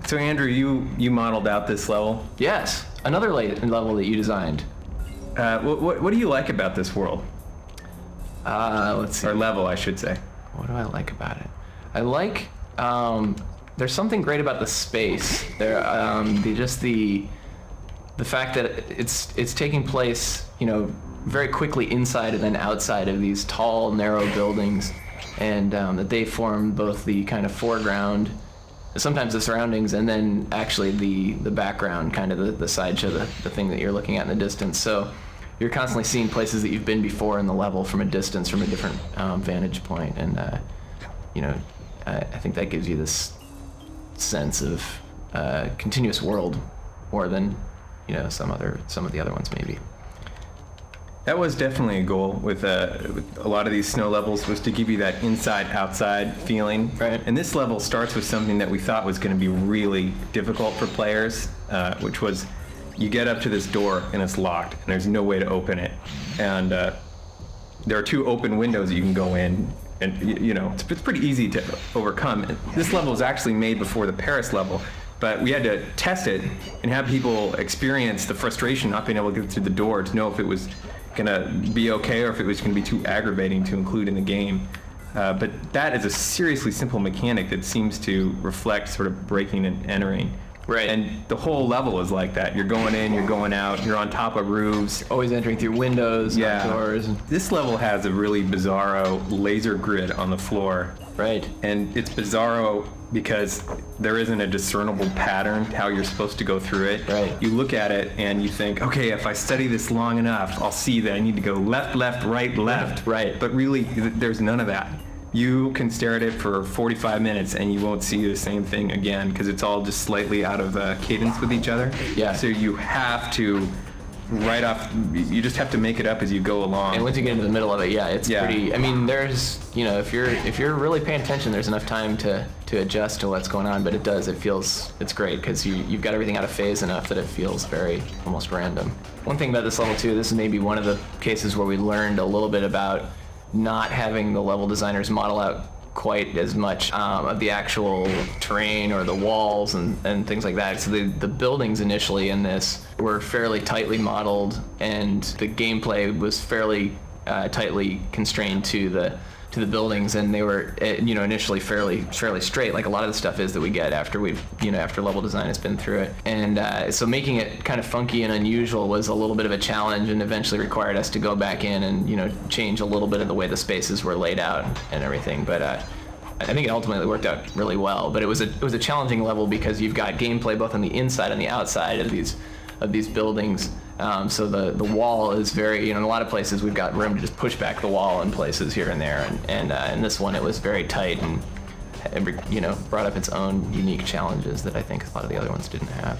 So Andrew, you modeled out this level. Yes, another level that you designed. What do you like about this world? Let's see. Or level, I should say. What do I like about it? I like, there's something great about the space. There, the fact that it's taking place, very quickly inside and then outside of these tall, narrow buildings, and that they form both the kind of foreground, sometimes the surroundings, and then actually the background, kind of the sideshow, the thing that you're looking at in the distance. So you're constantly seeing places that you've been before in the level from a distance, from a different vantage point, and I think that gives you this sense of continuous world more than some of the other ones maybe. That was definitely a goal with a lot of these snow levels, was to give you that inside-outside feeling. Right. And this level starts with something that we thought was going to be really difficult for players, which was you get up to this door and it's locked and there's no way to open it. And there are 2 open windows that you can go in, and it's pretty easy to overcome. And this level was actually made before the Paris level, but we had to test it and have people experience the frustration not being able to get through the door to know if it was gonna be okay or if it was gonna be too aggravating to include in the game. But that is a seriously simple mechanic that seems to reflect sort of breaking and entering. Right. And the whole level is like that. You're going in, you're going out, you're on top of roofs. Always entering through windows, doors. This level has a really bizarro laser grid on the floor. Right. And it's bizarro because there isn't a discernible pattern how you're supposed to go through it. Right. You look at it and you think, okay, if I study this long enough, I'll see that I need to go left, left, right, left. Right. But really, there's none of that. You can stare at it for 45 minutes and you won't see the same thing again because it's all just slightly out of cadence with each other. Yeah. So you have to, right off, you just have to make it up as you go along. And once you get into the middle of it, it's pretty. I mean, there's, if you're really paying attention, there's enough time to adjust to what's going on. But it's great because you've got everything out of phase enough that it feels very almost random. One thing about this level too, this is maybe one of the cases where we learned a little bit about not having the level designers model out quite as much of the actual terrain or the walls and things like that. So the buildings initially in this were fairly tightly modeled, and the gameplay was fairly tightly constrained to the buildings, and they were initially fairly straight, like a lot of the stuff is that we get after after level design has been through it. And so making it kind of funky and unusual was a little bit of a challenge, and eventually required us to go back in and change a little bit of the way the spaces were laid out and everything. But I think it ultimately worked out really well. But it was a challenging level because you've got gameplay both on the inside and the outside of these buildings. So the wall is very, in a lot of places we've got room to just push back the wall in places here and there, and in this one it was very tight and brought up its own unique challenges that I think a lot of the other ones didn't have.